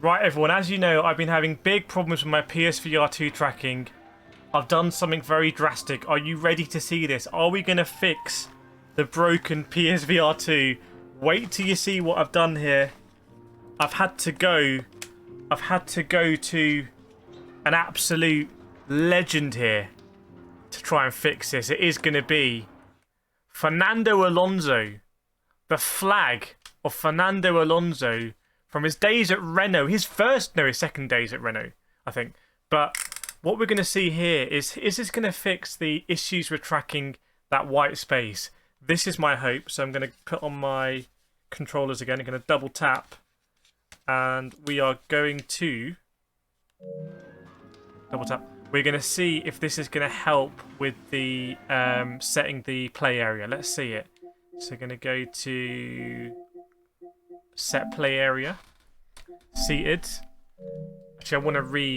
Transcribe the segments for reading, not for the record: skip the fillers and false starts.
Right, everyone, as you know, I've been having big problems with my PSVR2 tracking. I've done something very drastic. Are you ready to see this? Are we going to fix the broken PSVR2? Wait till you see what I've done here. I've had to go to an absolute legend here to try and fix this. It is going to be Fernando Alonso. The flag of Fernando Alonso from his days at Renault. His second days at Renault, I think. But what we're going to see here is this going to fix the issues with tracking that white space? This is my hope. So I'm going to put on my controllers again. I'm going to double tap. And we are going to double tap. We're going to see if this is going to help with the setting the play area. Let's see it. So we're going to go to set play area, seated. Actually,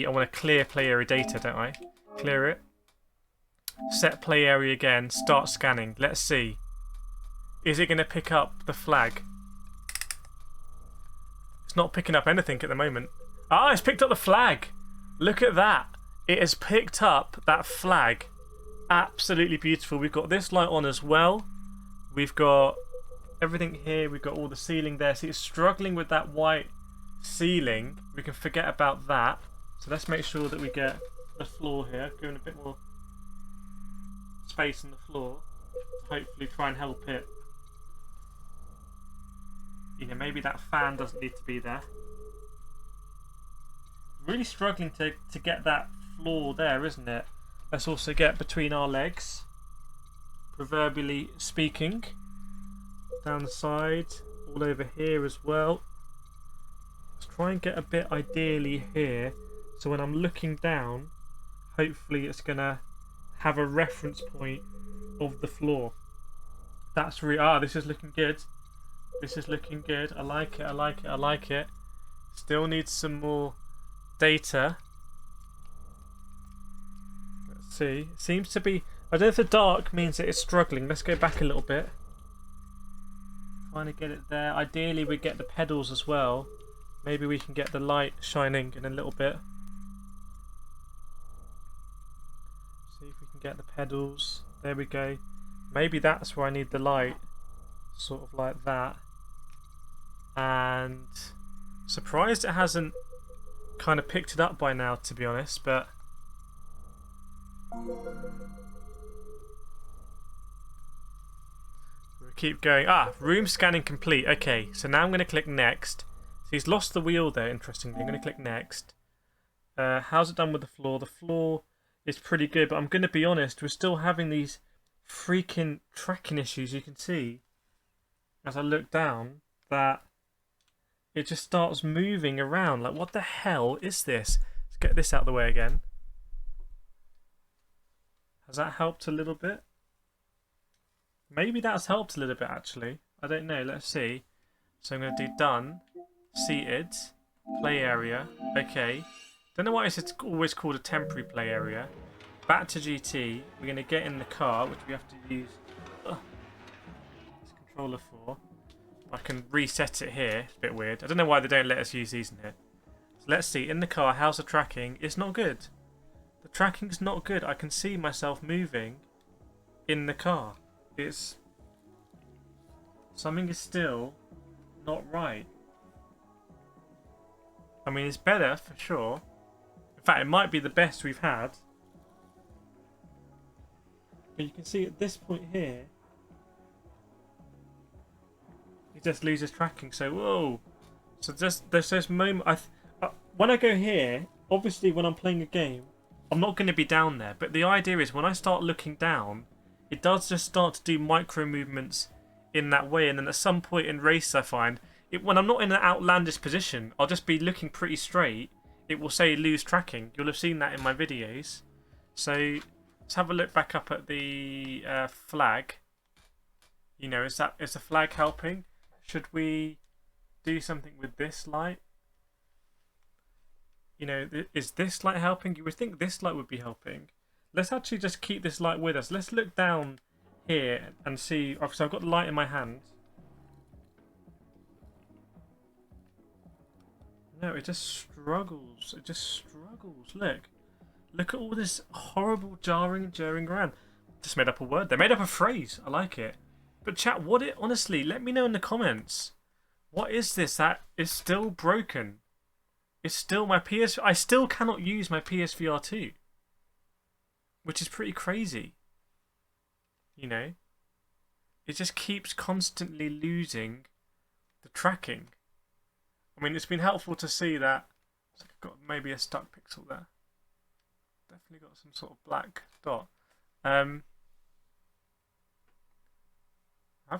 I want to clear play area data, don't I? Clear it. Set play area again. Start scanning. Let's see. Is it going to pick up the flag? It's not picking up anything at the moment. Ah, it's picked up the flag. Look at that. It has picked up that flag. Absolutely beautiful. We've got this light on as well. We've got everything here. We've got all the ceiling there. See, it's struggling with that white ceiling. We can forget about that. So let's make sure that we get the floor here. Giving a bit more space on the floor. To hopefully try and help it. You know, maybe that fan doesn't need to be there. Really struggling to get that floor there, isn't it? Let's also get between our legs. Proverbially speaking. Down the side. All over here as well. Let's try and get a bit ideally here. So when I'm looking down, hopefully it's going to have a reference point of the floor. That's really... this is looking good. This is looking good. I like it, I like it, I like it. Still needs some more data. Let's see. It seems to be... I don't know if the dark means that it's struggling. Let's go back a little bit. Trying to get it there. Ideally we get the pedals as well. Maybe we can get the light shining in a little bit. See if we can get the pedals. There we go. Maybe that's where I need the light. Sort of like that. And surprised it hasn't kind of picked it up by now, to be honest, but we'll keep going. Room scanning complete. Okay, so now I'm going to click next. So he's lost the wheel there, interestingly. I'm going to click next. How's it done with the floor? The floor is pretty good, but I'm going to be honest, we're still having these freaking tracking issues. You can see as I look down that it just starts moving around. Like, what the hell is this? Let's get this out of the way again. Has that helped a little bit? Maybe that's helped a little bit, actually. I don't know. Let's see. So I'm going to do done, seated, play area. Okay. Don't know why it's always called a temporary play area. Back to GT. We're going to get in the car, which we have to use this controller for. I can reset it here. It's a bit weird. I don't know why they don't let us use these in here. So let's see. In the car, how's the tracking? It's not good. The tracking's not good. I can see myself moving in the car. It's... something is still not right. I mean, it's better for sure. In fact, it might be the best we've had. But you can see at this point here, he just loses tracking. So whoa! So there's this moment. When I go here, obviously when I'm playing a game, I'm not going to be down there. But the idea is when I start looking down, it does just start to do micro movements in that way. And then at some point in race, I find when I'm not in an outlandish position, I'll just be looking pretty straight. It will say lose tracking. You'll have seen that in my videos. So let's have a look back up at the flag. You know, is the flag helping? Should we do something with this light? You know, is this light helping? You would think this light would be helping. Let's actually just keep this light with us. Let's look down here and see. So I've got the light in my hand. No, it just struggles. It just struggles. Look at all this horrible jarring around. Just made up a word. They made up a phrase. I like it. But chat, honestly, let me know in the comments. What is this that is still broken? It's still my I still cannot use my PSVR2. Which is pretty crazy. You know? It just keeps constantly losing the tracking. I mean, it's been helpful to see that I've got maybe a stuck pixel there. Definitely got some sort of black dot. I've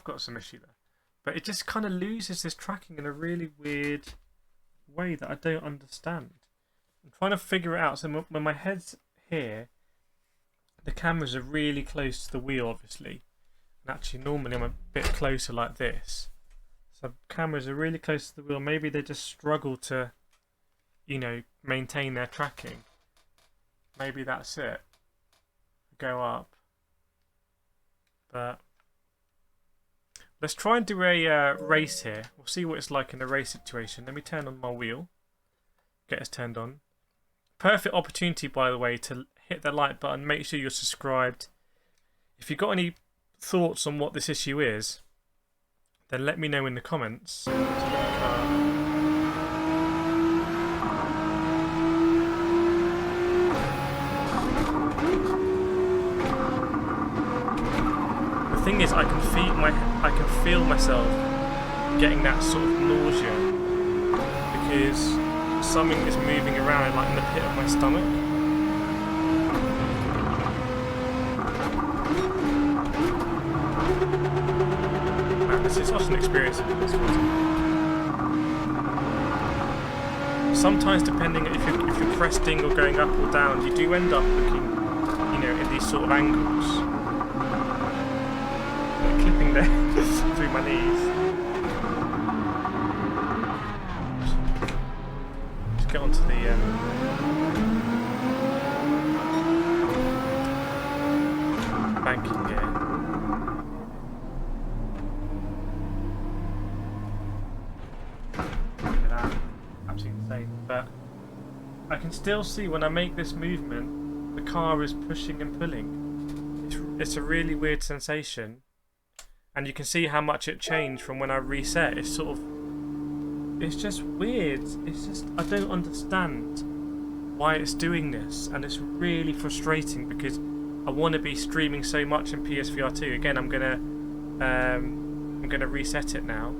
got some issue there. But it just kind of loses this tracking in a really weird way that I don't understand. I'm trying to figure it out. So when my head's here, the cameras are really close to the wheel, obviously. And actually, normally I'm a bit closer like this. So cameras are really close to the wheel. Maybe they just struggle to, you know, maintain their tracking. Maybe that's it. Go up. But let's try and do a race here. We'll see what it's like in a race situation. Let me turn on my wheel. Get us turned on. Perfect opportunity, by the way, to hit the like button. Make sure you're subscribed. If you've got any thoughts on what this issue is, then let me know in the comments. The thing is, I can feel myself getting that sort of nausea because something is moving around, like in the pit of my stomach. Man, this is such an experience. Sometimes, depending if you're cresting or going up or down, you do end up looking, you know, in these sort of angles. Clipping there through my knees. Just get onto the banking gear. Look at that. Absolutely insane. But I can still see when I make this movement, the car is pushing and pulling. It's a really weird sensation. And you can see how much it changed from when I reset. It's sort of... It's just weird. It's just... I don't understand why it's doing this. And it's really frustrating because I want to be streaming so much in PSVR2. Again, I'm gonna reset it now.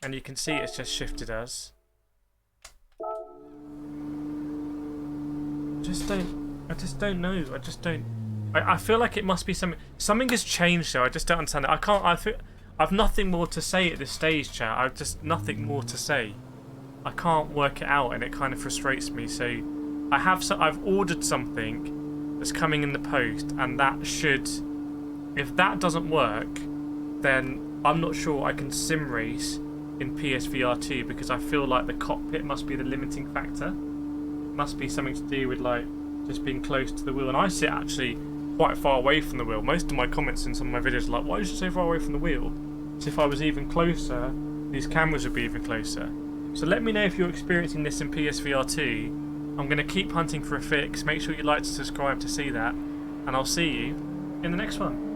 And you can see it's just shifted us. I just don't know. I feel like it must be something has changed though. I just don't understand it. I've nothing more to say at this stage, chat. I've just nothing more to say. I can't work it out and it kind of frustrates me. So I've ordered something that's coming in the post, and that should, if that doesn't work, then I'm not sure I can sim race in PSVR2 because I feel like the cockpit must be the limiting factor. It must be something to do with like just being close to the wheel, and I sit actually quite far away from the wheel. Most of my comments in some of my videos are like, why is you so far away from the wheel? So if I was even closer, these cameras would be even closer. So let me know if you're experiencing this in PSVR2. I'm going to keep hunting for a fix. Make sure you like to subscribe to see that, and I'll see you in the next one.